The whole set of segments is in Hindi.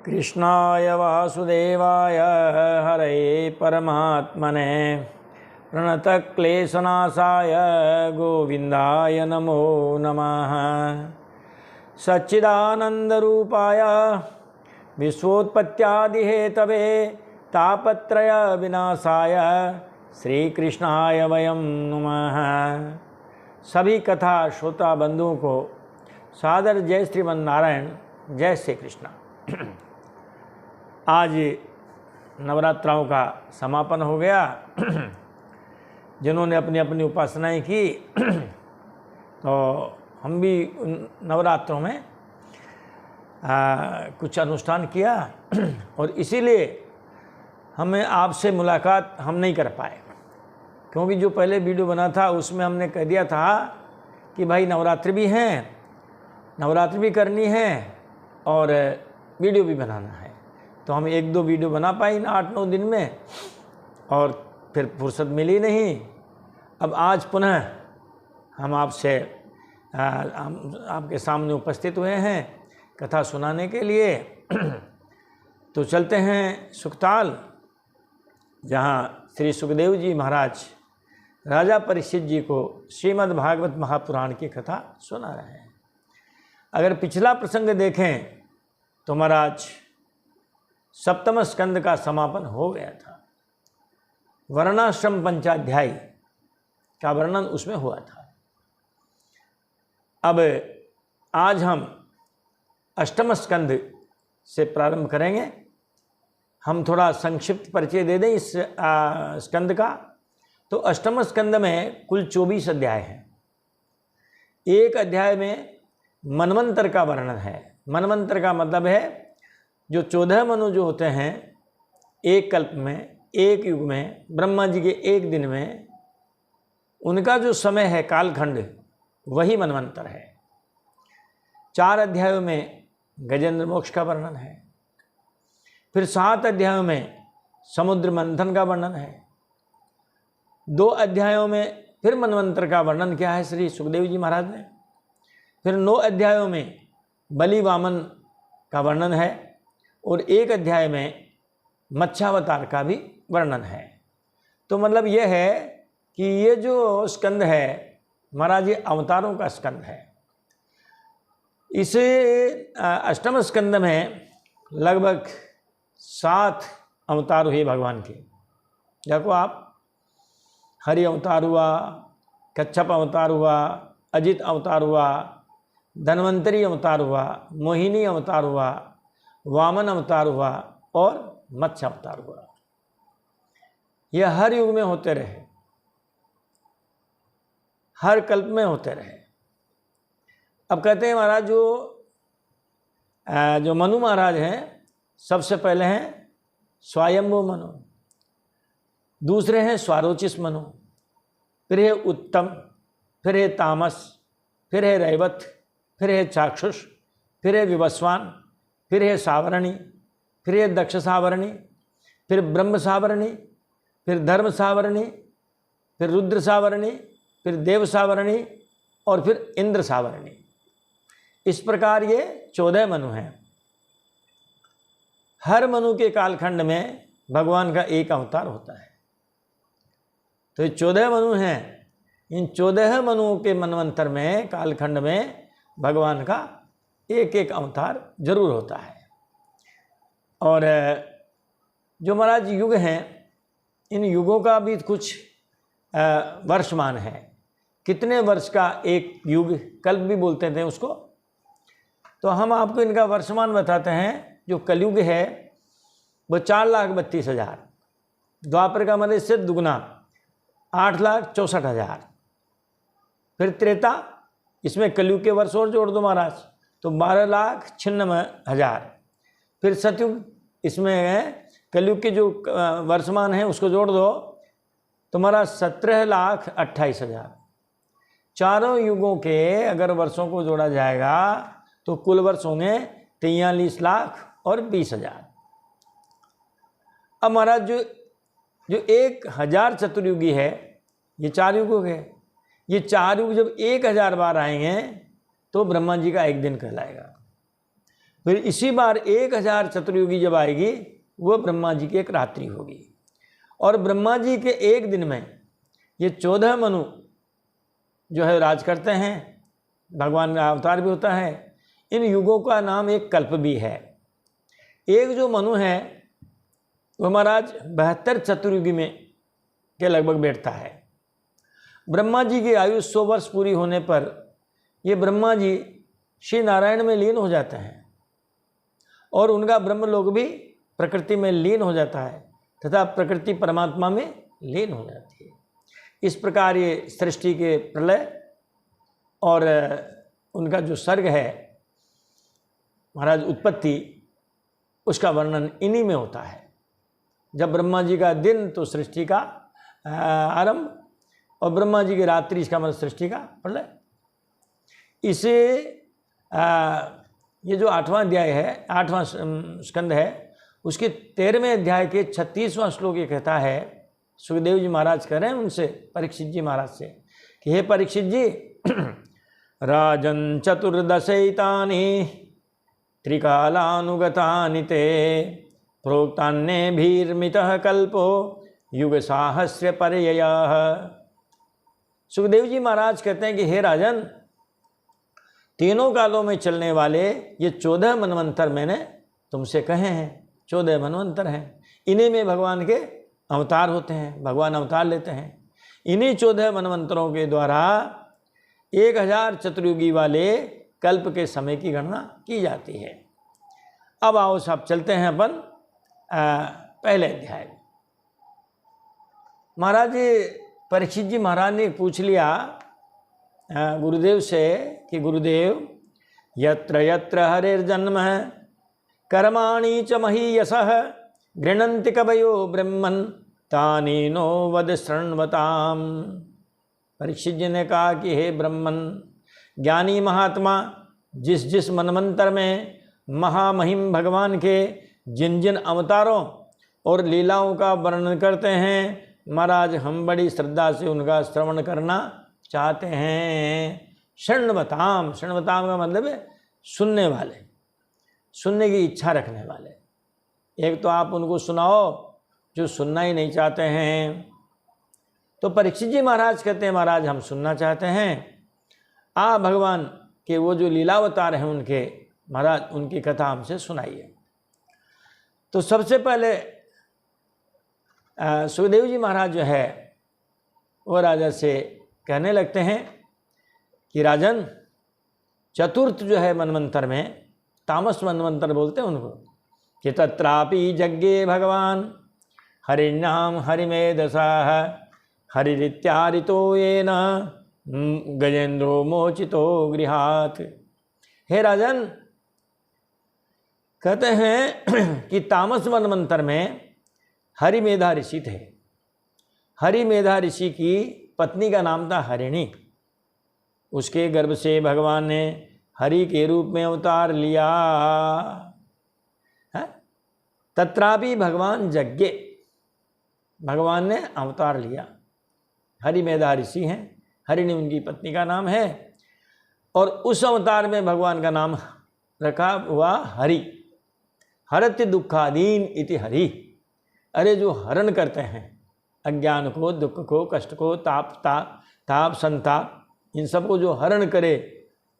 कृष्णाय वासुदेवाय हरये परमात्मने प्रणतक्लेशनाशाय गोविन्दाय नमो नमः। सच्चिदानन्दरूपाय विश्वोत्पत्त्यादिहेतवे तापत्रय विनाशाय श्रीकृष्णाय वयं नमः। सभी कथा श्रोता बंधुओं को सादर जय श्रीमन नारायण, जय श्री कृष्ण। आज नवरात्राओं का समापन हो गया। जिन्होंने अपनी अपनी उपासनाएं की तो हम भी नवरात्रों में कुछ अनुष्ठान किया और इसीलिए हमें आपसे मुलाकात हम नहीं कर पाए, क्योंकि जो पहले वीडियो बना था उसमें हमने कह दिया था कि भाई नवरात्रि भी हैं, नवरात्रि भी करनी है और वीडियो भी बनाना है। तो हम एक दो वीडियो बना पाई ना 8-9 दिन में, और फिर फुर्सत मिली नहीं। अब आज पुनः हम आपसे आपके सामने उपस्थित हुए हैं कथा सुनाने के लिए। तो चलते हैं सुखताल, जहाँ श्री सुखदेव जी महाराज राजा परीक्षित जी को श्रीमद् भागवत महापुराण की कथा सुना रहे हैं। अगर पिछला प्रसंग देखें तो महाराज सप्तम स्कंद का समापन हो गया था। वर्णाश्रम पंचाध्यायी का वर्णन उसमें हुआ था। अब आज हम अष्टम स्कंद से प्रारंभ करेंगे। हम थोड़ा संक्षिप्त परिचय दे दें इस स्कंद का। तो अष्टम स्कंद में कुल 24 अध्याय हैं। एक अध्याय में मनवंतर का वर्णन है। मनवंतर का मतलब है जो 14 मनु जो होते हैं एक कल्प में, एक युग में, ब्रह्मा जी के एक दिन में, उनका जो समय है कालखंड, वही मनवंतर है। 4 अध्यायों में गजेंद्र मोक्ष का वर्णन है। फिर 7 अध्यायों में समुद्र मंथन का वर्णन है। 2 अध्यायों में फिर मनवंतर का वर्णन किया है श्री सुखदेव जी महाराज ने। फिर 9 अध्यायों में बलि वामन का वर्णन है और 1 अध्याय में मत्स्यावतार का भी वर्णन है। तो मतलब यह है कि ये जो स्कंद है महाराज, ये अवतारों का स्कंद है। इस अष्टम स्कंद में लगभग 7 अवतार हुए भगवान के। देखो आप, हरि अवतार हुआ, कच्छप अवतार हुआ, अजित अवतार हुआ, धन्वंतरी अवतार हुआ, मोहिनी अवतार हुआ, वामन अवतार हुआ और मत्स्य अवतार हुआ। यह हर युग में होते रहे, हर कल्प में होते रहे। अब कहते हैं महाराज जो मनु महाराज हैं, सबसे पहले हैं स्वयंभू मनु, दूसरे हैं स्वारोचिष मनु, फिर है उत्तम, फिर है तामस, फिर है रैवत, फिर है चाक्षुष, फिर है विवस्वान, फिर है सावरणी, फिर है दक्ष सावरणी, फिर ब्रह्म सावरणी, फिर धर्म सावरणी, फिर रुद्र सावरणी, फिर देव सावरणी और फिर इंद्र सावरणी। इस प्रकार ये 14 मनु हैं। हर मनु के कालखंड में भगवान का एक अवतार होता है। तो ये 14 मनु हैं। इन 14 मनुओं के मनवंतर में, कालखंड में भगवान का एक एक अवतार जरूर होता है। और जो महाराज युग हैं, इन युगों का भी कुछ वर्षमान है। कितने वर्ष का एक युग, कल्प भी बोलते थे उसको। तो हम आपको इनका वर्षमान बताते हैं। जो कलयुग है वो 4,32,000, द्वापर का मतलब इससे दुगना 8,64,000, फिर त्रेता, इसमें कलयुग के वर्ष और जोड़ दो महाराज तो 12,96,000, फिर सतयुग, इसमें कलयुग के जो वर्षमान है उसको जोड़ दो तो महाराज 17,28,000। चारों युगों के अगर वर्षों को जोड़ा जाएगा तो कुल वर्ष होंगे 43,20,000। अब महाराज जो 1,000 चतुर्युगी है, ये 4 युग हो गए। ये 4 युग जब 1,000 बार आएंगे तो ब्रह्मा जी का एक दिन कहलाएगा। फिर इसी बार 1000 चतुर्युगी जब आएगी वो ब्रह्मा जी की एक रात्रि होगी। और ब्रह्मा जी के एक दिन में ये 14 मनु जो है राज करते हैं, भगवान का अवतार भी होता है। इन युगों का नाम एक कल्प भी है। एक जो मनु है वो महाराज 72 चतुर्युगी में के लगभग बैठता है। ब्रह्मा जी की आयु 100 वर्ष पूरी होने पर ये ब्रह्मा जी श्री नारायण में लीन हो जाते हैं और उनका ब्रह्मलोक भी प्रकृति में लीन हो जाता है तथा प्रकृति परमात्मा में लीन हो जाती है। इस प्रकार ये सृष्टि के प्रलय और उनका जो सर्ग है महाराज उत्पत्ति, उसका वर्णन इन्हीं में होता है। जब ब्रह्मा जी का दिन तो सृष्टि का आरंभ और ब्रह्मा जी की रात्रि, इसका मतलब सृष्टि का प्रलय। इसे ये जो 8वां अध्याय है, 8वां स्कंद है, उसके 13वें अध्याय के 36वां श्लोक ये कहता है, सुखदेव जी महाराज कह रहे हैं उनसे, परीक्षित जी महाराज से, कि हे परीक्षित जी, राजन चतुर्दशैतानि त्रिकालानुगतानि ते प्रोक्तान्येभिर्मितः कल्पो युग साहस्र पर्ययः। सुखदेव जी महाराज कहते हैं कि हे राजन, तीनों कालों में चलने वाले ये 14 मनवंतर मैंने तुमसे कहे हैं। 14 मनवंतर हैं, इन्हीं में भगवान के अवतार होते हैं, भगवान अवतार लेते हैं। इन्हीं 14 मनवंतरों के द्वारा 1000 चतुर्युगी वाले कल्प के समय की गणना की जाती है। अब आओ सब चलते हैं अपन पहले अध्याय। महाराज परीक्षित जी महाराज ने पूछ लिया गुरुदेव से कि गुरुदेव, यत्र यत्र हरिर्जन्म कर्माणि च महीयसः गृह्णन्ति कवयो ब्रह्मन् तानि नो वद शृण्वताम्। परीक्षित जी ने कहा कि हे ब्रह्मन, ज्ञानी महात्मा जिस जिस मनमंत्र में महामहिम भगवान के जिन जिन अवतारों और लीलाओं का वर्णन करते हैं, महाराज हम बड़ी श्रद्धा से उनका श्रवण करना चाहते हैं। शृण्वताम, शृण्वताम का मतलब है सुनने वाले, सुनने की इच्छा रखने वाले। एक तो आप उनको सुनाओ जो सुनना ही नहीं चाहते हैं। तो परीक्षित जी महाराज कहते हैं, महाराज हम सुनना चाहते हैं, आप भगवान के वो जो लीलावतार हैं उनके, महाराज उनकी कथा हमसे सुनाइए। तो सबसे पहले सुखदेव जी महाराज जो है वो राजा से कहने लगते हैं कि राजन, चतुर्थ जो है मनवंतर में, तामस मनवंतर बोलते हैं उनको, कि तत्रापि यज्ञे भगवान हरिनाम हरिमेधसाः हरिरित्यारितो येन गजेंद्रो मोचितो गृहात्। हे राजन, कहते हैं कि तामस मनवंतर में हरिमेधा ऋषि थे। हरिमेधा ऋषि की पत्नी का नाम था हरिणी। उसके गर्भ से भगवान ने हरि के रूप में अवतार लिया। तत्रापि भगवान यज्ञे, भगवान ने अवतार लिया। हरिमेधा ऋषि हैं, हरिणी उनकी पत्नी का नाम है, और उस अवतार में भगवान का नाम रखा हुआ हरि। हरति दुखादीन इति हरि। अरे जो हरण करते हैं अज्ञान को, दुख को, कष्ट को, ताप संताप, इन सबको जो हरण करे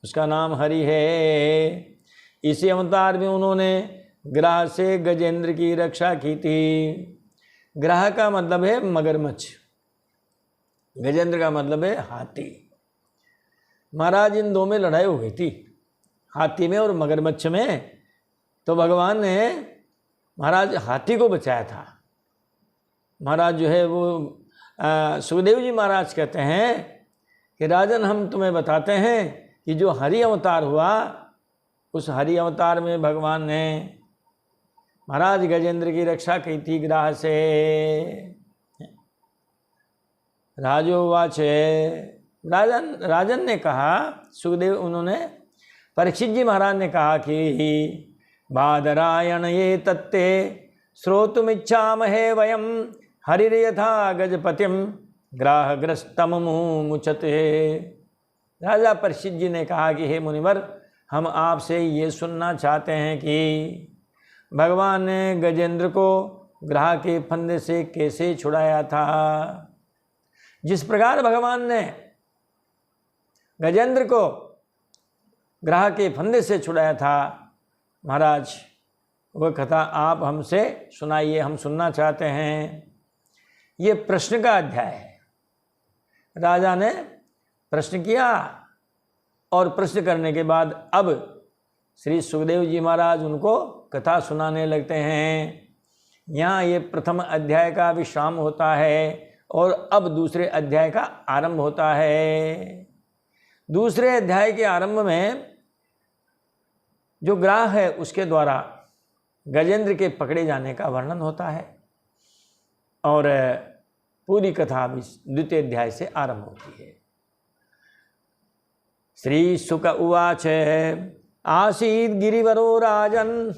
उसका नाम हरि है। इसी अवतार में उन्होंने ग्रह से गजेंद्र की रक्षा की थी। ग्रह का मतलब है मगरमच्छ, गजेंद्र का मतलब है हाथी। महाराज इन दो में लड़ाई हो गई थी, हाथी में और मगरमच्छ में। तो भगवान ने महाराज हाथी को बचाया था। महाराज जो है वो सुखदेव जी महाराज कहते हैं कि राजन, हम तुम्हें बताते हैं कि जो हरि अवतार हुआ, उस हरि अवतार में भगवान ने महाराज गजेंद्र की रक्षा की थी ग्रह से। राजोवाच, राजन ने कहा, सुखदेव उन्होंने परीक्षित जी महाराज ने कहा कि बादरायण ये तत्ते श्रोतुमिच्छामहे वयम हरिर्यथा गजपतिम ग्राहग्रस्तम मुचते। राजा परीक्षित जी ने कहा कि हे मुनिवर, हम आपसे ये सुनना चाहते हैं कि भगवान ने गजेंद्र को ग्रह के फंदे से कैसे छुड़ाया था। जिस प्रकार भगवान ने गजेंद्र को ग्रह के फंदे से छुड़ाया था, महाराज वह कथा आप हमसे सुनाइए, हम सुनना चाहते हैं। ये प्रश्न का अध्याय है। राजा ने प्रश्न किया और प्रश्न करने के बाद अब श्री सुखदेव जी महाराज उनको कथा सुनाने लगते हैं। यहाँ ये प्रथम अध्याय का विश्राम होता है और अब दूसरे अध्याय का आरंभ होता है। दूसरे अध्याय के आरंभ में जो ग्रह है उसके द्वारा गजेंद्र के पकड़े जाने का वर्णन होता है और पूरी कथा भी द्वितीय अध्याय से आरंभ होती है। श्री शुक उवाच आसीत् गिरिवरो राजन्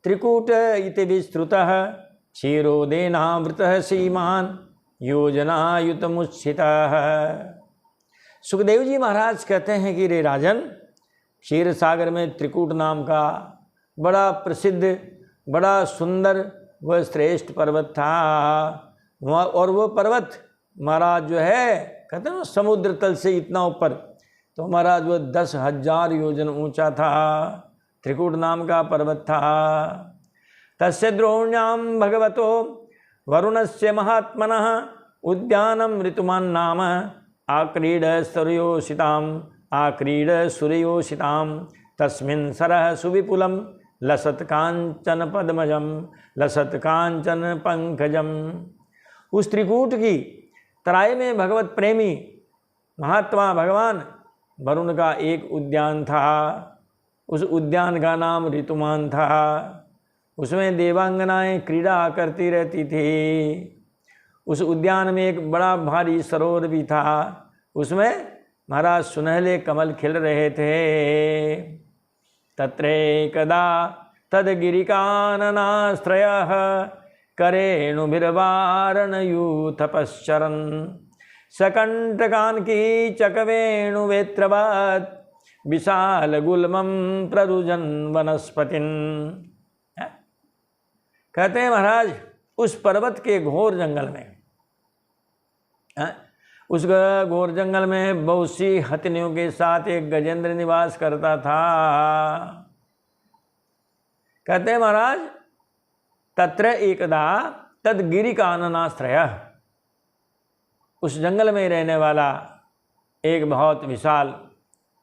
त्रिकूट इति विस्तृतः क्षीरोदेनावृतः सीमान् योजनायुतमुच्छितः। सुखदेव जी महाराज कहते हैं कि रे राजन, क्षीर सागर में त्रिकूट नाम का बड़ा प्रसिद्ध, बड़ा सुंदर व श्रेष्ठ पर्वत था। और वो पर्वत महाराज जो है, कहते हैं ना समुद्र तल से इतना ऊपर, तो महाराज वो 10,000 योजन ऊंचा था। त्रिकूट नाम का पर्वत था। तस्य द्रोण्याम भगवतो वरुणस्य महात्मनः उद्यानम ऋतुमान नाम आक्रीड सूर्योषिताम तस्मिन् सरः सुविपुलम लसत कांचन पद्मजम लसत कांचन पंकजम। उस त्रिकूट की तराई में भगवत प्रेमी महात्मा भगवान वरुण का एक उद्यान था। उस उद्यान का नाम ऋतुमान था। उसमें देवांगनाएं क्रीड़ा करती रहती थी। उस उद्यान में एक बड़ा भारी सरोवर भी था। उसमें महाराज सुनहले कमल खिल रहे थे। तत्रेकदा तद्गिरिकाननाश्रयः करेणुभिर्वारणयूथपश्चरन् सकंटकान् कीचकवेणुवेत्रवत् विशालगुल्मं प्ररुजन् वनस्पतिन्। कहते हैं महाराज उस पर्वत के घोर जंगल में, उस घोर जंगल में बहुत सी हथनियों के साथ एक गजेंद्र निवास करता था। कहते हैं महाराज तत्र एकदा तद गिरि काननाश्रय, उस जंगल में रहने वाला एक बहुत विशाल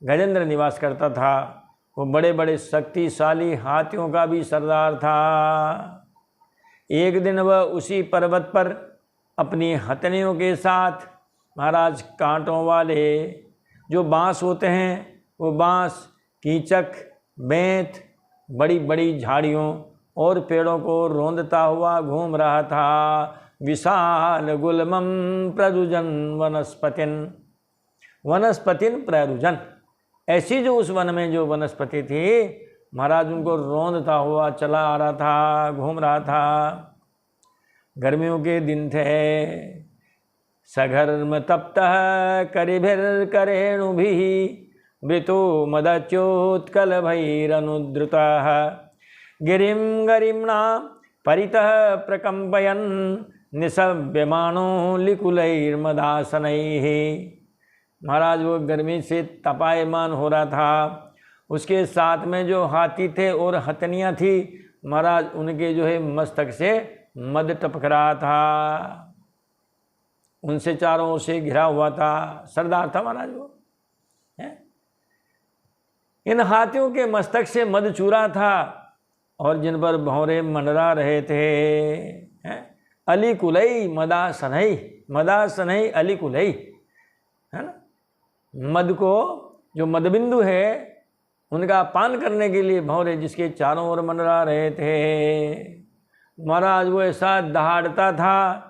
गजेंद्र निवास करता था। वो बड़े बड़े शक्तिशाली हाथियों का भी सरदार था। एक दिन वह उसी पर्वत पर अपनी हथनियों के साथ महाराज कांटों वाले जो बांस होते हैं, वो बांस, कीचक, बेंत, बड़ी बड़ी झाड़ियों और पेड़ों को रौंदता हुआ घूम रहा था। विशाल गुल्मम प्ररुजन वनस्पतिन प्ररुजन, ऐसी जो उस वन में जो वनस्पति थी, महाराज उनको रौंदता हुआ चला आ रहा था, घूम रहा था। गर्मियों के दिन थे। सघर्म तप्तः करिभिर्करेणुभिः मृतो मदच्योत्कल भैरनुद्रुतः गिरिं गरिम्ना परितः प्रकम्पयन् निसभ्यमानो लिकुलैर्मदासनैः। महाराज वो गर्मी से तपायमान हो रहा था। उसके साथ में जो हाथी थे और हथनियाँ थी, महाराज उनके जो है मस्तक से मद टपक रहा था। उनसे चारों ओर से घिरा हुआ था। सरदार था महाराज वो। इन हाथियों के मस्तक से मद चूरा था और जिन पर भौरे मंडरा रहे थे। अली कुलई मदासनई अली कुलई, है ना। मद को जो मदबिंदु है उनका पान करने के लिए भौरे जिसके चारों ओर मंडरा रहे थे। महाराज वो ऐसा दहाड़ता था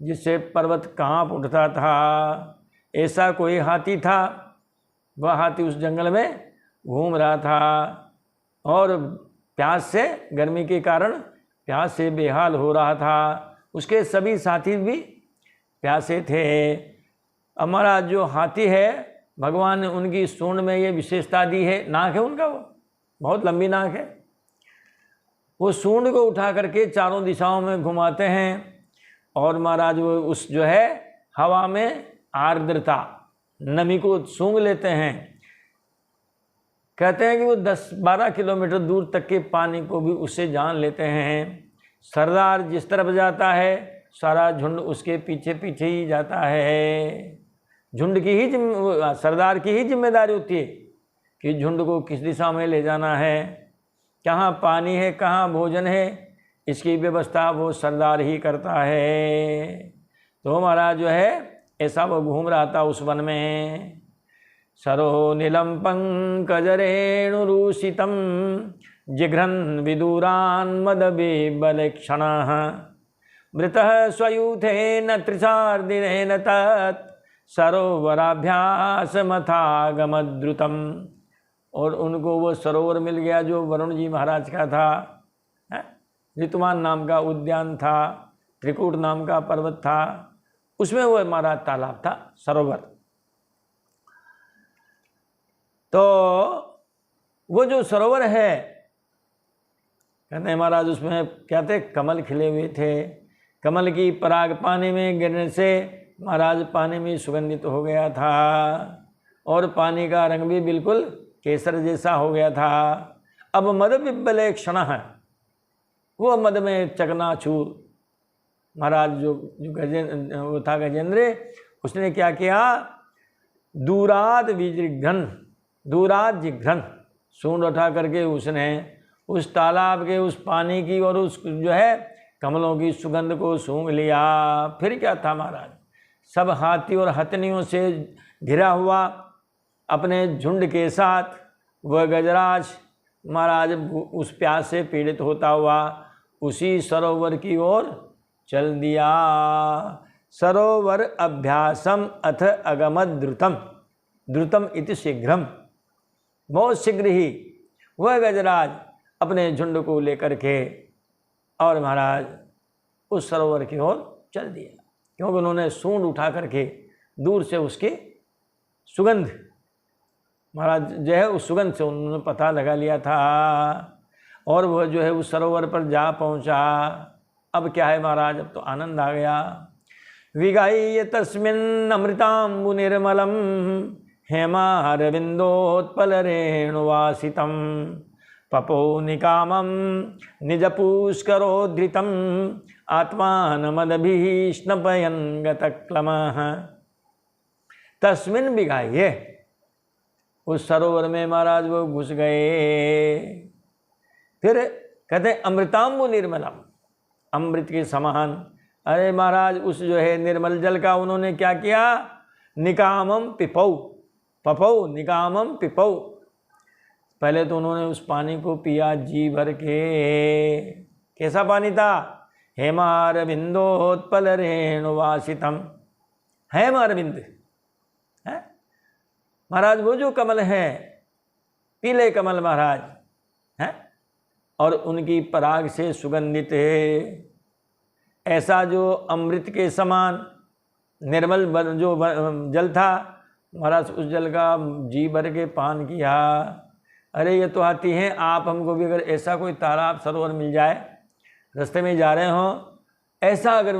जिससे पर्वत कांप उठता था। ऐसा कोई हाथी था। वह हाथी उस जंगल में घूम रहा था और प्यास से, गर्मी के कारण प्यास से बेहाल हो रहा था। उसके सभी साथी भी प्यासे थे। हमारा जो हाथी है, भगवान ने उनकी सूंड में ये विशेषता दी है, नाक है उनका वो, बहुत लंबी नाक है। वो सूंड को उठा करके चारों दिशाओं में घुमाते हैं और महाराज वो उस जो है हवा में आर्द्रता नमी को सूंघ लेते हैं। कहते हैं कि वो 10-12 किलोमीटर दूर तक के पानी को भी उससे जान लेते हैं। सरदार जिस तरफ जाता है सारा झुंड उसके पीछे पीछे ही जाता है। झुंड की ही सरदार की ही जिम्मेदारी होती है कि झुंड को किस दिशा में ले जाना है, कहाँ पानी है, कहाँ भोजन है, इसकी व्यवस्था वो सरदार ही करता है। तो महाराज जो है ऐसा वो घूम रहा था उस वन में। सरो नीलम पंकजरेणुरूषितं जिघ्रन् विदूरान् मदबिबलक्षणः मृतः स्वयूथेन त्रिशार्दिनेन तत् सरोवराभ्यासमथागमद्रुतम्। और उनको वो सरोवर मिल गया जो वरुण जी महाराज का था। ऋतुमान नाम का उद्यान था, त्रिकूट नाम का पर्वत था, उसमें वो महाराज तालाब था, सरोवर। तो वो जो सरोवर है कहते हैं महाराज उसमें क्या थे, कमल खिले हुए थे। कमल की पराग पानी में गिरने से महाराज पानी में सुगंधित हो गया था और पानी का रंग भी बिल्कुल केसर जैसा हो गया था। अब मद बिब्बले क्षण है, वो मद में चकनाचूर महाराज जो गजेंद्र वो था गजेंद्र, उसने क्या किया, दूरात जिघ्रन सूंड उठा करके उसने उस तालाब के उस पानी की और उस जो है कमलों की सुगंध को सूंघ लिया। फिर क्या था महाराज, सब हाथी और हथनियों से घिरा हुआ अपने झुंड के साथ वह गजराज महाराज उस प्यास से पीड़ित होता हुआ उसी सरोवर की ओर चल दिया। सरोवर अभ्यासम अथ अगमद द्रुतम, द्रुतम इति शीघ्रम, बहुत शीघ्र ही वह गजराज अपने झुंड को लेकर के और महाराज उस सरोवर की ओर चल दिया, क्योंकि उन्होंने सूंड उठा करके दूर से उसकी सुगंध महाराज जो है उस सुगंध से उन्होंने पता लगा लिया था और वह जो है उस सरोवर पर जा पहुंचा। अब क्या है महाराज, अब तो आनंद आ गया। विगाह्य तस्मिन् अमृताम्बु निर्मलम हेमारविंदोत्पल रेणुवासितम पपो निकामम निजपुष्करोद्धृतम आत्मानमदभिष्णपयन् गतक्लमः। तस्मिन् विगाह्य, उस सरोवर में महाराज वो घुस गए। फिर कहते हैं अमृताम्बु निर्मलम, अमृत के समान। अरे महाराज उस जो है निर्मल जल का उन्होंने क्या किया, निकामम पिपौ, पपौ निकामम पिपौ। पहले तो उन्होंने उस पानी को पिया जी भर के। कैसा पानी था, हेमारविंदोत्पल रेणुवासितम, हेमारविंद है महाराज, वो जो कमल है पीले कमल महाराज हैं और उनकी पराग से सुगंधित है। ऐसा जो अमृत के समान निर्मल जो जल था महाराज, उस जल का जी भर के पान किया। अरे ये तो हाथी हैं, आप हमको भी अगर ऐसा कोई तालाब सरोवर मिल जाए, रास्ते में जा रहे हों, ऐसा अगर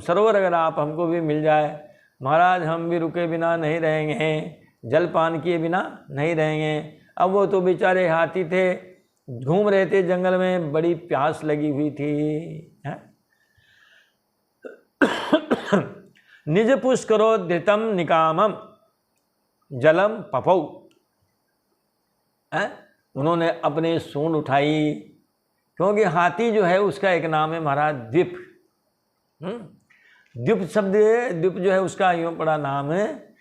सरोवर अगर आप हमको भी मिल जाए महाराज, हम भी रुके बिना नहीं रहेंगे, जल पान किए बिना नहीं रहेंगे। अब वो तो बेचारे हाथी थे, घूम रहे थे जंगल में, बड़ी प्यास लगी हुई थी। निज पुष्करोद्धृतम निकामम जलम पपौ, उन्होंने अपने सूंड उठाई, क्योंकि हाथी जो है उसका एक नाम है महाराज द्वीप। द्वीप शब्द, द्वीप जो है उसका यूँ पड़ा नाम है,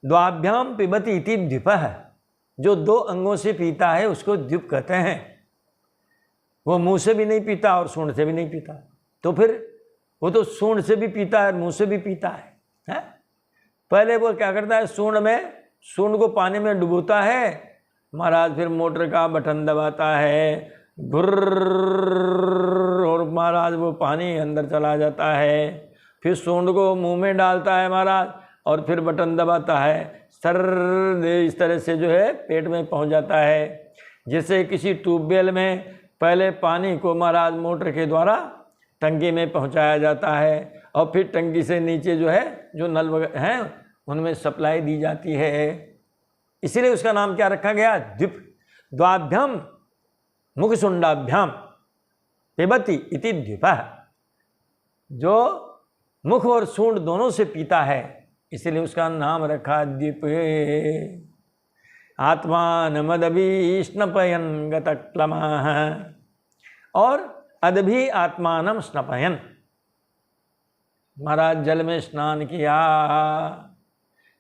द्वाभ्याम पिबती इति द्वीपः, जो दो अंगों से पीता है उसको द्वीप कहते हैं। वो मुंह से भी नहीं पीता और सूंड से भी नहीं पीता, तो फिर वो तो सूंड से भी पीता है, मुंह से भी पीता है। पहले वो क्या करता है, सूंड को पानी में डुबोता है महाराज, फिर मोटर का बटन दबाता है, गुर्र, और महाराज वो पानी अंदर चला जाता है। फिर सूंड को मुंह में डालता है महाराज और फिर बटन दबाता है, सर इस तरह से जो है पेट में पहुंच जाता है। जैसे किसी ट्यूबवेल में पहले पानी को महाराज मोटर के द्वारा टंकी में पहुंचाया जाता है और फिर टंकी से नीचे जो है जो नल वगैरह हैं उनमें सप्लाई दी जाती है। इसीलिए उसका नाम क्या रखा गया? द्वाभ्याम मुखसुंडाभ्याम पिबति इति द्विपः। जो मुख और सूंड दोनों से पीता है, इसलिए उसका नाम रखा द्वीप। आत्मानमदभीष्णपयन गतक्लमः और अदभी आत्मानम स्नपयन। महाराज जल में स्नान किया,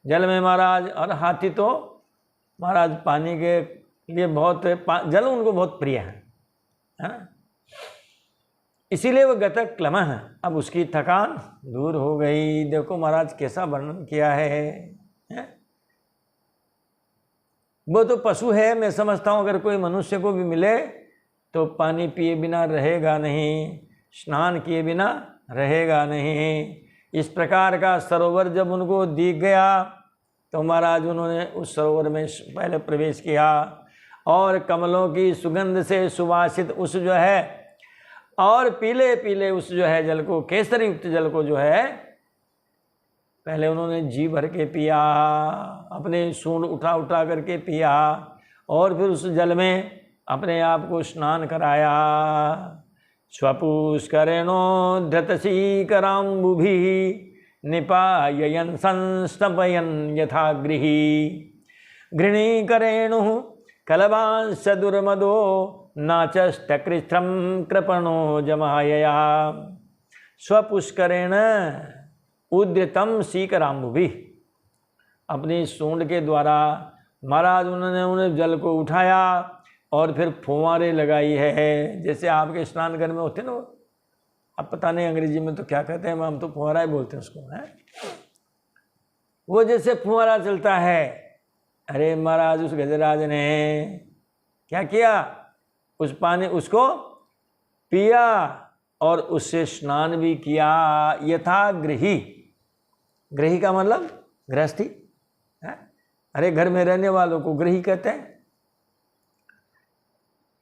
जल में महाराज, और हाथी तो महाराज पानी के लिए बहुत, जल उनको बहुत प्रिय है ना, इसीलिए वो गतक क्लमः। अब उसकी थकान दूर हो गई। देखो महाराज कैसा वर्णन किया है? वो तो पशु है, मैं समझता हूँ अगर कोई मनुष्य को भी मिले तो पानी पिए बिना रहेगा नहीं, स्नान किए बिना रहेगा नहीं। इस प्रकार का सरोवर जब उनको दिख गया तो महाराज उन्होंने उस सरोवर में पहले प्रवेश किया और कमलों की सुगंध से सुवासित उस जो है और पीले पीले उस जो है जल को, केसर युक्त जल को जो है पहले उन्होंने जी भर के पिया, अपने सूंड उठा उठा करके पिया और फिर उस जल में अपने आप को स्नान कराया। स्वपुष्करेणो धृतशीकराम्बुभिः निपाययन् संस्तपयन् यथा गृही घृणीकरेणुः कलबांश्च दुर्मदो नाचष्टकृत्रं कृपणो जमायया। स्वपुष्करेण उद्यतम शीकराम्बुभिः, अपनी सूंड के द्वारा महाराज उन्होंने उन्हें जल को उठाया और फिर फुहारे लगाई है, जैसे आपके स्नान घर में होते ना, अब पता नहीं अंग्रेजी में तो क्या कहते हैं, हम तो फुहारा ही बोलते हैं उसको, है वो जैसे फुहारा चलता है। अरे महाराज उस गजराज ने क्या किया? उस पानी उसको पिया और उससे स्नान भी किया। यथा गृही, गृही का मतलब गृहस्थी है, अरे घर में रहने वालों को गृही कहते हैं।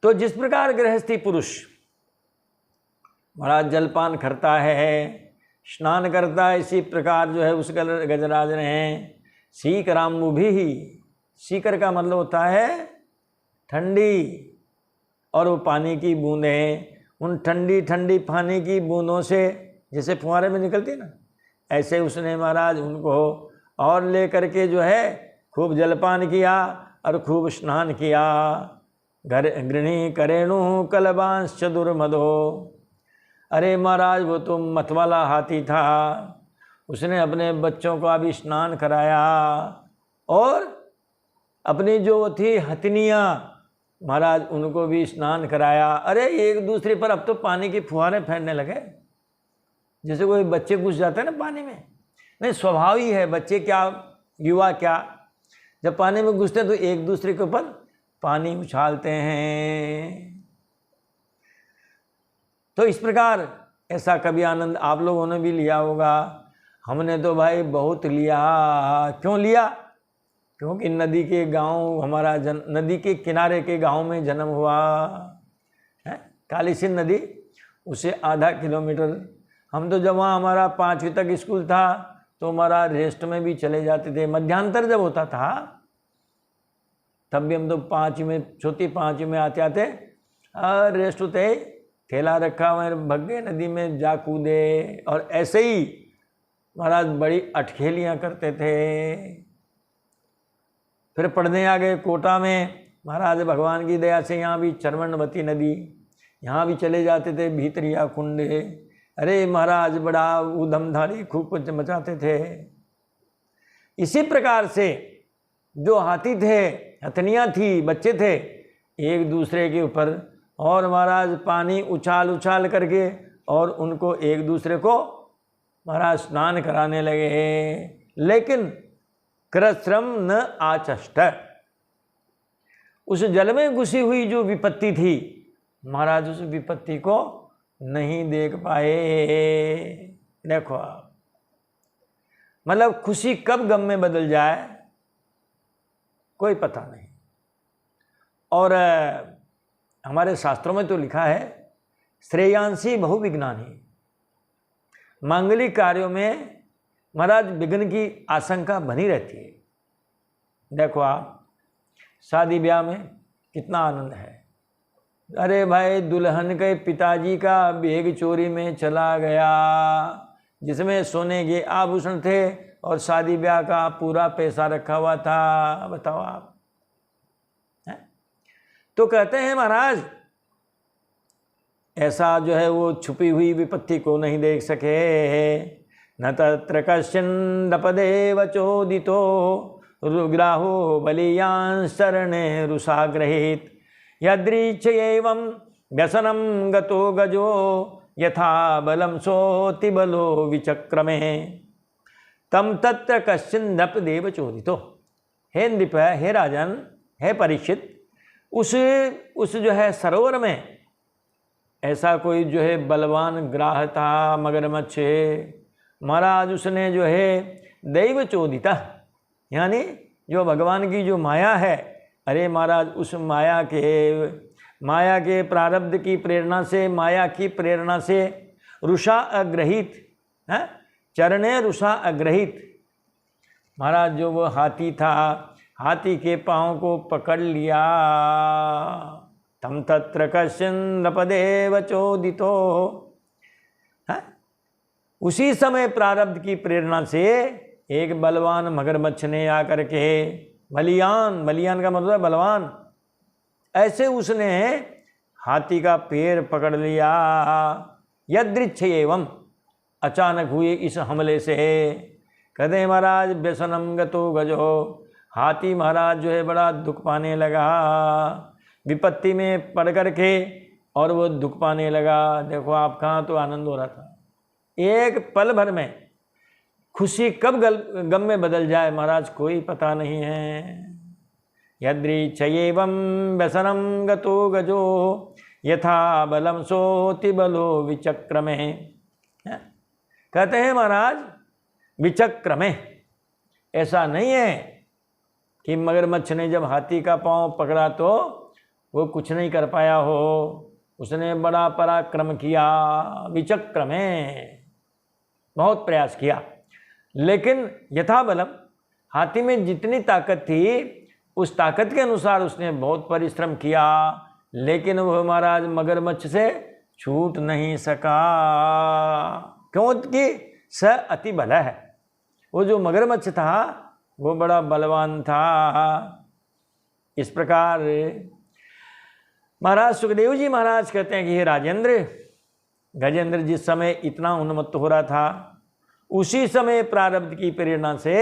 तो जिस प्रकार गृहस्थी पुरुष महाराज जलपान करता है, स्नान करता है, इसी प्रकार जो है उस गजराज ने शीकराम्बुभिः, सीकर का मतलब होता है ठंडी, और वो पानी की बूंदें, उन ठंडी ठंडी पानी की बूंदों से जैसे फुहारे में निकलती है ना, ऐसे उसने महाराज उनको और ले करके जो है खूब जलपान किया और खूब स्नान किया। घृणी करेणु कलबांश्च दुर्मदो। अरे महाराज वो तो मतवाला हाथी था, उसने अपने बच्चों का भी स्नान कराया और अपनी जो थी हथनियाँ महाराज उनको भी स्नान कराया। अरे एक दूसरे पर अब तो पानी की फुहारें फेंकने लगे, जैसे कोई बच्चे घुस जाते हैं ना पानी में। नहीं, स्वभाव ही है, बच्चे क्या युवा क्या, जब पानी में घुसते हैं तो एक दूसरे के ऊपर पानी उछालते हैं। तो इस प्रकार ऐसा कभी आनंद आप लोगों ने भी लिया होगा। हमने तो भाई बहुत लिया। क्यों लिया? क्योंकि नदी के गांव, हमारा नदी के किनारे के गांव में जन्म हुआ है, काली सिंध नदी, उसे आधा किलोमीटर। हम तो जब वहाँ हमारा 5वीं तक स्कूल था तो हमारा रेस्ट में भी चले जाते थे। मध्यांतर जब होता था तब भी हम तो 5वीं में, छोटी 5वीं में आते आते रेस्ट होते, ठेला रखा हुआ, भग गए नदी में, जा कूदे, और ऐसे ही महाराज बड़ी अटखेलियाँ करते थे। फिर पढ़ने आ गए कोटा में, महाराज भगवान की दया से यहाँ भी चरमनवती नदी, यहाँ भी चले जाते थे, भीतरिया कुंडे। अरे महाराज बड़ा उधमधारी खूब कुछ मचाते थे। इसी प्रकार से जो हाथी थे, हथनियाँ थी, बच्चे थे, एक दूसरे के ऊपर और महाराज पानी उछाल उछाल करके और उनको एक दूसरे को महाराज स्नान कराने लगे। लेकिन कृश्रम न आचष्ट, उस जल में घुसी हुई जो विपत्ति थी, महाराज उस विपत्ति को नहीं देख पाए। देखो आप, मतलब खुशी कब गम में बदल जाए कोई पता नहीं। और हमारे शास्त्रों में तो लिखा है श्रेयांसी बहुविघ्नानि, मांगलिक कार्यों में महाराज विघ्न की आशंका बनी रहती है। देखो आप शादी ब्याह में कितना आनंद है। अरे भाई दुल्हन के पिताजी का बैग चोरी में चला गया, जिसमें सोने के आभूषण थे और शादी ब्याह का पूरा पैसा रखा हुआ था। बताओ आप है? तो कहते हैं महाराज ऐसा जो है वो छुपी हुई विपत्ति को नहीं देख सके। न तत्र कश्चिन्नपदेव चोदितो रुग्राहो बलीयान् शरणे रुषाग्रहीत यदृच्छ एवं व्यसनं गतो गजो यथा बलं सोति बलो विचक्रमे तम तत्र कश्चिन्नपदेव चोदितो। हे नृप, हे राजन, हे परीक्षित, उस जो है सरोवर में ऐसा कोई जो है बलवान ग्राह था, मगरमच्छ। महाराज उसने जो है दैव चोदिता, यानी जो भगवान की जो माया है, अरे महाराज उस माया के प्रारब्ध की प्रेरणा से, माया की प्रेरणा से रुषा अग्रहित है, चरणे रुषा अग्रहित। महाराज जो वो हाथी था, हाथी के पाँव को पकड़ लिया। तम तत्र कश्चिन्नपदेव चोदितो, उसी समय प्रारब्ध की प्रेरणा से एक बलवान मगरमच्छ ने आकर के, बलियान का मतलब है बलवान, ऐसे उसने हाथी का पैर पकड़ लिया। यदृच्छ एवं, अचानक हुए इस हमले से। कहते हैं महाराज व्यसनम गतो गजो, हाथी महाराज जो है बड़ा दुख पाने लगा, विपत्ति में पड़ कर के, और वो दुख पाने लगा। देखो आप, कहाँ तो आनंद हो रहा था, एक पल भर में खुशी कब गम में बदल जाए महाराज कोई पता नहीं है। यदृच्छ एवं व्यसनं गतो गजो यथा बलं सोति बलो विचक्रमे। कहते हैं महाराज विचक्रमे, ऐसा नहीं है कि मगरमच्छ ने जब हाथी का पांव पकड़ा तो वो कुछ नहीं कर पाया हो, उसने बड़ा पराक्रम किया। विचक्रमे, बहुत प्रयास किया, लेकिन यथा बलम, हाथी में जितनी ताकत थी उस ताकत के अनुसार उसने बहुत परिश्रम किया, लेकिन वह महाराज मगरमच्छ से छूट नहीं सका। क्योंकि स अति बल है, वो जो मगरमच्छ था वो बड़ा बलवान था। इस प्रकार महाराज सुखदेव जी महाराज कहते हैं कि हे राजेंद्र, गजेंद्र जिस समय इतना उन्मत्त हो रहा था, उसी समय प्रारब्ध की प्रेरणा से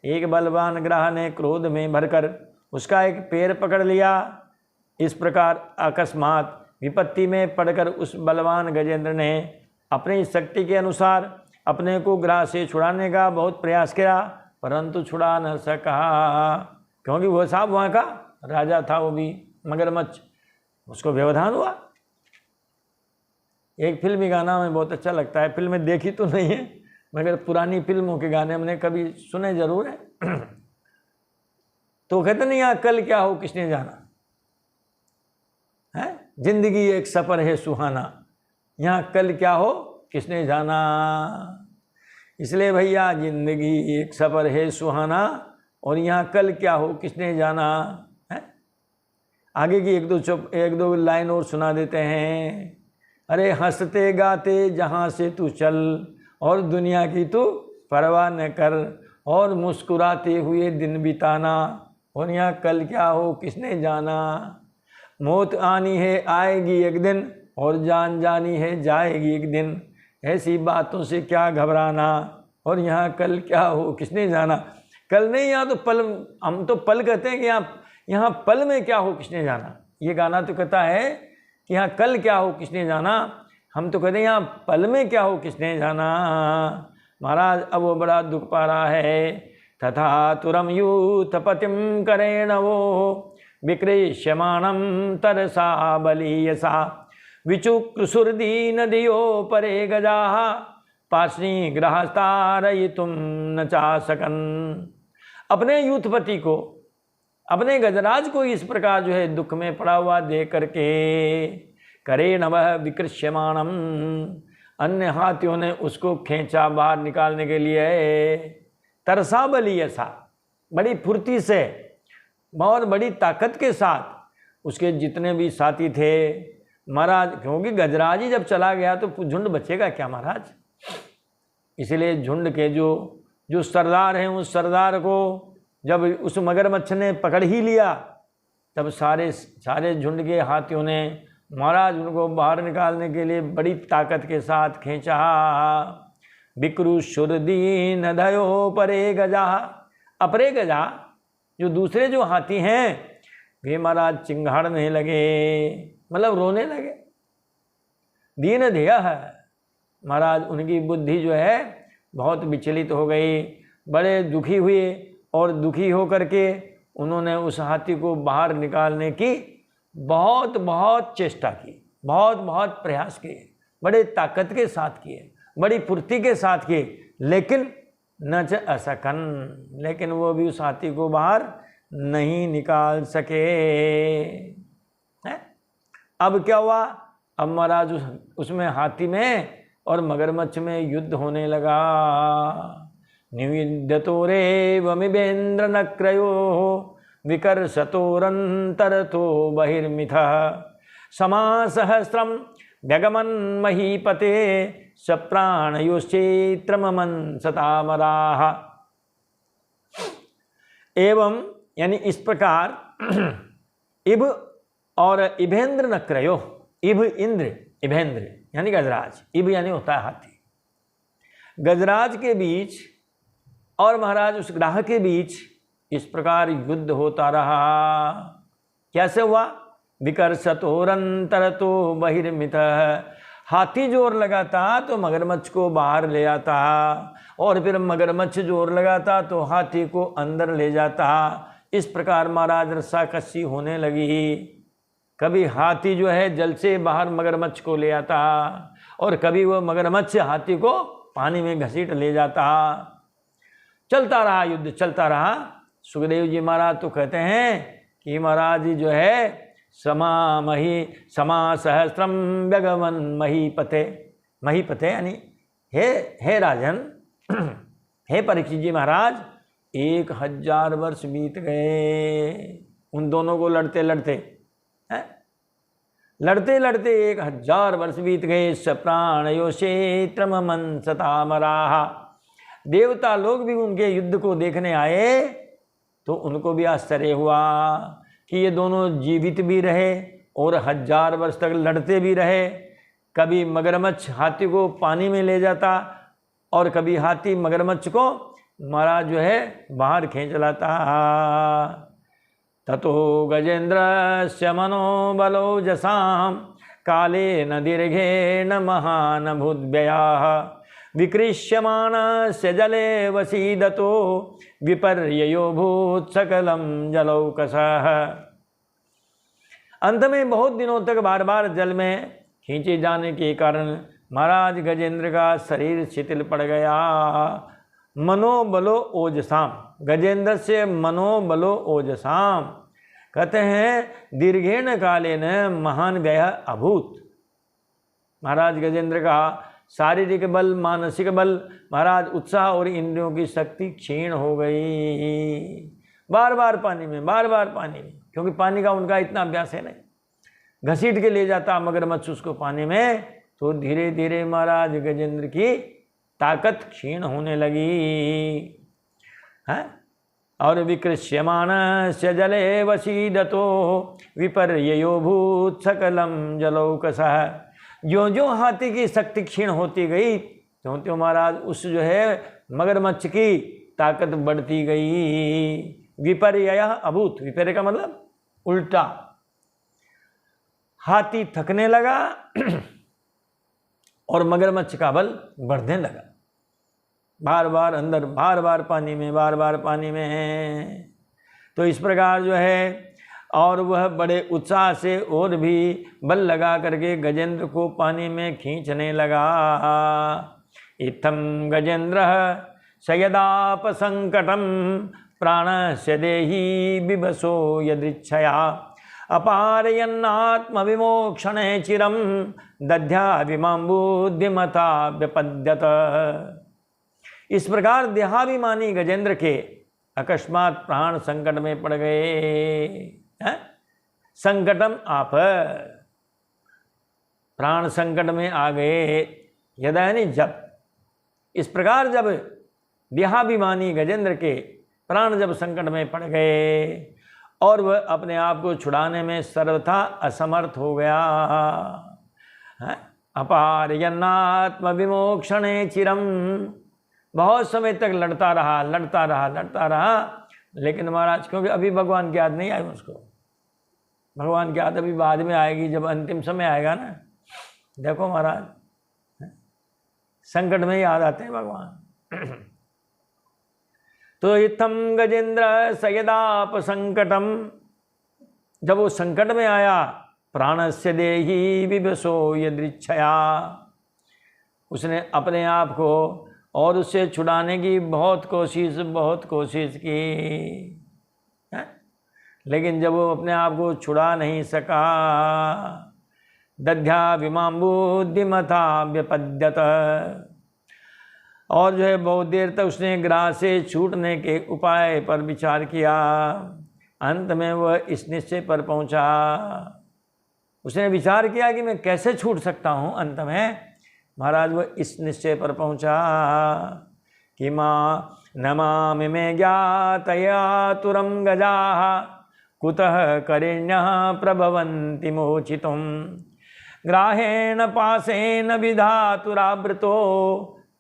एक बलवान ग्राह ने क्रोध में भरकर उसका एक पैर पकड़ लिया। इस प्रकार अकस्मात विपत्ति में पड़कर उस बलवान गजेंद्र ने अपनी शक्ति के अनुसार अपने को ग्राह से छुड़ाने का बहुत प्रयास किया, परंतु छुड़ा न सका, क्योंकि वह साहब वहाँ का राजा था, वो भी मगरमच्छ, उसको व्यवधान हुआ। एक फिल्मी गाना में बहुत अच्छा लगता है, फिल्में देखी तो नहीं है मगर पुरानी फिल्मों के गाने हमने कभी सुने जरूर है। तो कहते नहीं यहाँ कल क्या हो किसने जाना है, जिंदगी एक सफर है सुहाना, यहाँ कल क्या हो किसने जाना। इसलिए भैया जिंदगी एक सफर है सुहाना और यहाँ कल क्या हो किसने जाना है। आगे की एक दो लाइन और सुना देते हैं। अरे हंसते गाते जहाँ से तू चल और दुनिया की तू परवाह न कर, और मुस्कुराते हुए दिन बिताना, और यहाँ कल क्या हो किसने जाना। मौत आनी है आएगी एक दिन, और जान जानी है जाएगी एक दिन, ऐसी बातों से क्या घबराना, और यहाँ कल क्या हो किसने जाना। कल नहीं, यहाँ तो पल, हम तो पल कहते हैं कि यहाँ पल में क्या हो किसने जाना। ये गाना तो कहता है कि यहाँ कल क्या हो किसने जाना, हम तो कहते हैं यहाँ पल में क्या हो किसने जाना। महाराज अब वो बड़ा दुख पा रहा है। तथा तुरम यूथपतिम करेण वो विक्रेष्यमाणम तरसा बलीयसा, विचुक्रसुरदीन दियो परे गजा, पार्ष्णी ग्रहस्तारयितुम न चासकन। अपने यूथपति को अपने गजराज को इस प्रकार जो है दुख में पड़ा हुआ देख करके करे नवः विकृष्यमाणम, अन्य हाथियों ने उसको खींचा बाहर निकालने के लिए, तरसा बली ऐसा, बड़ी फुर्ती से, बहुत बड़ी ताकत के साथ उसके जितने भी साथी थे महाराज, क्योंकि गजराज ही जब चला गया तो झुंड बचेगा क्या महाराज। इसलिए झुंड के जो सरदार हैं, उस सरदार को जब उस मगरमच्छ ने पकड़ ही लिया, तब सारे झुंड के हाथियों ने महाराज उनको बाहर निकालने के लिए बड़ी ताकत के साथ खींचा। विकृशुरदीन दयो परे गजा, अपरे गजा जो दूसरे जो हाथी हैं वे महाराज चिंगाड़ने लगे, मतलब रोने लगे। दीन ध्यय है महाराज, उनकी बुद्धि जो है बहुत विचलित हो गई, बड़े दुखी हुए और दुखी होकर के उन्होंने उस हाथी को बाहर निकालने की बहुत बहुत चेष्टा की, बहुत बहुत प्रयास किए, बड़े ताकत के साथ किए, बड़ी फुर्ती के साथ किए, लेकिन न च असकन, लेकिन वो भी उस हाथी को बाहर नहीं निकाल सके। है? अब क्या हुआ, अब महाराज उसमें हाथी में और मगरमच्छ में युद्ध होने लगा। निविद्यतो रेवमिवेन्द्र नक्रयो विकर्षतोरन्तरतो बहिर्मिथः समासहस्रं व्यगमन् महीपते सप्राणयोश्चैत्रममन् सतामराः। एवं यानी इस प्रकार इभ और इभेन्द्र नक्रयो, इभ इंद्र, इभेन्द्र यानी गजराज, इभ यानी होता है हाथी, गजराज के बीच और महाराज उस ग्राह के बीच इस प्रकार युद्ध होता रहा। कैसे हुआ, विकर्षतोरन्तरतो बहिर्मितः, हाथी जोर लगाता तो मगरमच्छ को बाहर ले आता, और फिर मगरमच्छ जोर लगाता तो हाथी को अंदर ले जाता। इस प्रकार महाराज रस्साकसी होने लगी। कभी हाथी जो है जल से बाहर मगरमच्छ को ले आता, और कभी वो मगरमच्छ हाथी को पानी में घसीट ले जाता। चलता रहा, युद्ध चलता रहा। सुखदेव जी महाराज तो कहते हैं कि महाराज जी जो है समा सहस्रम व्यगमन महीपते, महीपते यानी हे राजन, हे परीक्षित जी महाराज, 1000 वर्ष बीत गए उन दोनों को लड़ते लड़ते, लड़ते लड़ते 1000 वर्ष बीत गए। सप्राणयो क्षेत्रममन सतामराः, देवता लोग भी उनके युद्ध को देखने आए तो उनको भी आश्चर्य हुआ कि ये दोनों जीवित भी रहे और 1000 वर्ष तक लड़ते भी रहे। कभी मगरमच्छ हाथी को पानी में ले जाता और कभी हाथी मगरमच्छ को महाराज जो है बाहर खींच लाता। ततो गजेन्द्रस्य मनोबलोजसां कालेन दीर्घेन महान् भूद्व्ययः विकृष्यमाणस्य जले वसीदतो विपर्ययो भूत् सकलं जलौकसः। अंत में बहुत दिनों तक बार बार जल में खींचे जाने के कारण महाराज गजेंद्र का शरीर शिथिल पड़ गया। मनोबलो ओजसाम, गजेंद्र से मनोबलो ओजसाम, कहते हैं दीर्घेण कालेन महान व्यय अभूत। महाराज गजेंद्र का शारीरिक बल, मानसिक बल, महाराज उत्साह और इंद्रियों की शक्ति क्षीण हो गई। बार बार पानी में, बार बार पानी में, क्योंकि पानी का उनका इतना अभ्यास है नहीं। घसीट के ले जाता मगरमच्छ उसको पानी में, तो धीरे धीरे महाराज गजेंद्र की ताकत क्षीण होने लगी है। और विकृष्यमाणस्य जले वसीदतो विपर्ययो भूत् सकलं जलौकसः। ज्यों ज्यों हाथी की शक्ति क्षीण होती गई त्यों त्यों महाराज उस जो है मगरमच्छ की ताकत बढ़ती गई। विपर्यय अभूत, विपर्य का मतलब उल्टा, हाथी थकने लगा और मगरमच्छ का बल बढ़ने लगा। बार बार अंदर, बार बार पानी में, बार बार पानी में। तो इस प्रकार जो है, और वह बड़े उत्साह से और भी बल लगा करके गजेंद्र को पानी में खींचने लगा। इत्थं गजेंद्र सयदाप संकटम प्राणस्य देही बिभसो यदृच्छया अपारयन्नात्मविमोक्षणे चिरं दध्याभिमां बुद्धिमता व्यपद्यत। इस प्रकार देहाभिमानी गजेंद्र के अकस्मात प्राण संकट में पड़ गए। संकटम आप, प्राण संकट में आ गए। यदा यानी जब, इस प्रकार जब देहाभिमानी गजेंद्र के प्राण जब संकट में पड़ गए और वह अपने आप को छुड़ाने में सर्वथा असमर्थ हो गया। अपारयन्नात्म विमोक्षणे चिरम, बहुत समय तक लड़ता रहा, लेकिन महाराज क्योंकि अभी भगवान की याद नहीं आई उसको। भगवान की याद अभी बाद में आएगी, जब अंतिम समय आएगा ना। देखो महाराज, संकट में याद आते हैं भगवान। तो इत्थम गजेंद्र सयदाप संकटम, जब वो संकट में आया, प्राणस्य देही विभसो यदृच्छया, उसने अपने आप को और उससे छुड़ाने की बहुत कोशिश की है? लेकिन जब वो अपने आप को छुड़ा नहीं सका, दध्याभिमां बुद्धिमता व्यपद्यत, और जो है बहुत देर तक उसने ग्राह से छूटने के उपाय पर विचार किया। अंत में वह इस निश्चय पर पहुंचा, उसने विचार किया कि मैं कैसे छूट सकता हूं। अंत में महाराज वह इस निश्चय पर पहुंचा कि माँ नमामि मे ज्ञातया तुरं गजाः कुतः करिण्यः प्रभवन्ति मोचितुं ग्राहेण पासेन विधातुरावृतो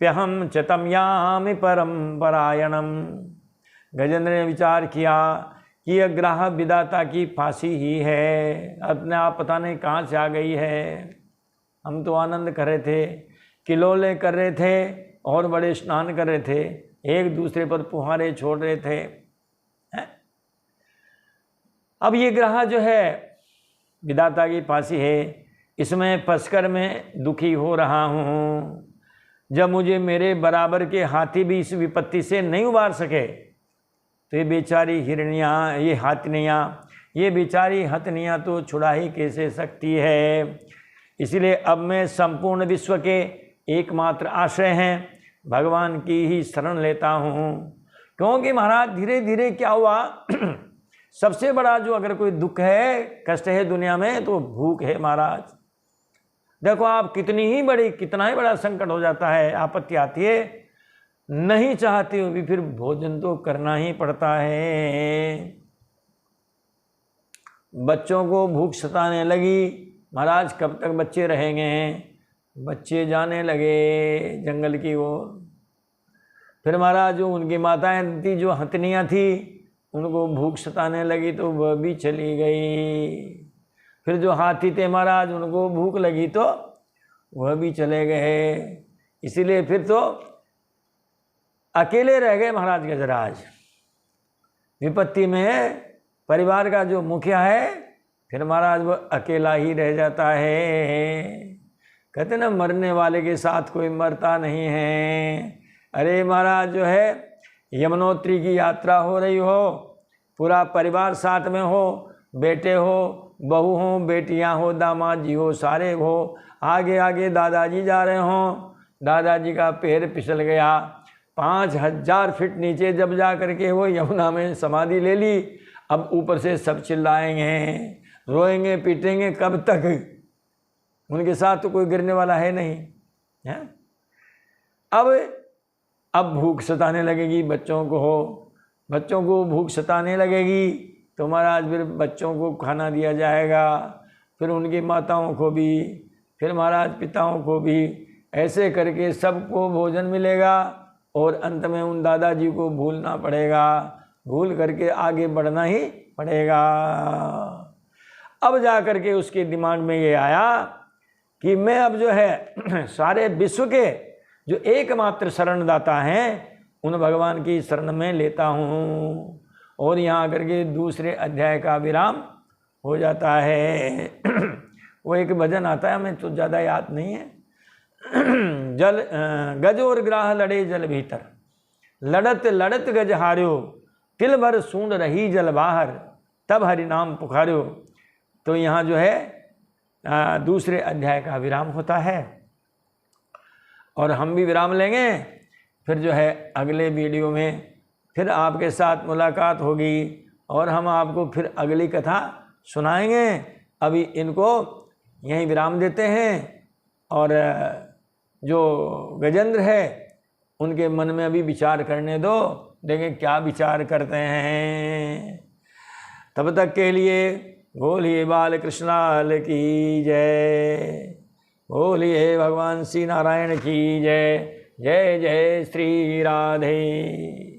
प्यहं च तं यामि परम परायणम। गजेंद्र ने विचार किया कि यह ग्राह विधाता की फांसी ही है, अपने आप पता नहीं कहाँ से आ गई है। हम तो आनंद कर रहे थे, किलोले कर रहे थे और बड़े स्नान कर रहे थे, एक दूसरे पर फुहारे छोड़ रहे थे। अब ये ग्रह जो है विधाता की फांसी है, इसमें फंसकर मैं दुखी हो रहा हूँ। जब मुझे मेरे बराबर के हाथी भी इस विपत्ति से नहीं उबार सके, तो ये बेचारी हिरनियाँ, ये हाथनियाँ, ये बेचारी हथनियाँ तो छुड़ा ही कैसे सकती है। इसलिए अब मैं संपूर्ण विश्व के एकमात्र आश्रय हैं भगवान की ही शरण लेता हूँ। क्योंकि महाराज धीरे धीरे क्या हुआ, सबसे बड़ा जो अगर कोई दुख है, कष्ट है दुनिया में, तो भूख है महाराज। देखो आप कितना ही बड़ा संकट हो जाता है, आपत्ति आती है, नहीं चाहती हो भी फिर भोजन तो करना ही पड़ता है। बच्चों को भूख सताने लगी, महाराज कब तक बच्चे रहेंगे। बच्चे जाने लगे जंगल की ओर। फिर महाराज जो उनकी माताएं थी, जो हथनियाँ थी, उनको भूख सताने लगी तो वह भी चली गई। फिर जो हाथी थे महाराज, उनको भूख लगी तो वह भी चले गए। इसीलिए फिर तो अकेले रह गए महाराज गजराज। विपत्ति में परिवार का जो मुखिया है, फिर महाराज वह अकेला ही रह जाता है। कहते ना, मरने वाले के साथ कोई मरता नहीं है। अरे महाराज जो है, यमुनोत्री की यात्रा हो रही हो, पूरा परिवार साथ में हो, बेटे हो, बहू हो, बेटियां हो, दामाद जी हो, सारे हो, आगे आगे दादाजी जा रहे हों। दादाजी का पैर फिसल गया, 5000 फीट नीचे जब जा करके वो यमुना में समाधि ले ली। अब ऊपर से सब चिल्लाएंगे, रोएंगे, पीटेंगे, कब तक। उनके साथ तो कोई गिरने वाला है नहीं है। अब भूख सताने लगेगी बच्चों को भूख सताने लगेगी तो महाराज फिर बच्चों को खाना दिया जाएगा, फिर उनकी माताओं को भी, फिर महाराज पिताओं को भी, ऐसे करके सबको भोजन मिलेगा। और अंत में उन दादाजी को भूलना पड़ेगा, भूल करके आगे बढ़ना ही पड़ेगा। अब जा करके उसके दिमाग में ये आया कि मैं अब जो है सारे विश्व के जो एकमात्र शरणदाता हैं, उन भगवान की शरण में लेता हूँ। और यहाँ करके दूसरे अध्याय का विराम हो जाता है। वो एक भजन आता है, हमें तो ज़्यादा याद नहीं है। गज और ग्राह लड़े जल भीतर, लड़त लड़त गज हार्यो, तिल भर सूंड रही जल बाहर, तब हरि नाम पुकारो। तो यहाँ जो है दूसरे अध्याय का विराम होता है और हम भी विराम लेंगे। फिर जो है अगले वीडियो में फिर आपके साथ मुलाकात होगी और हम आपको फिर अगली कथा सुनाएंगे। अभी इनको यहीं विराम देते हैं और जो गजेंद्र है उनके मन में अभी विचार करने दो, देखें क्या विचार करते हैं। तब तक के लिए बोलिए बाल कृष्णाल की जय, बोलिए भगवान श्री नारायण की जय। जय जय श्री राधे।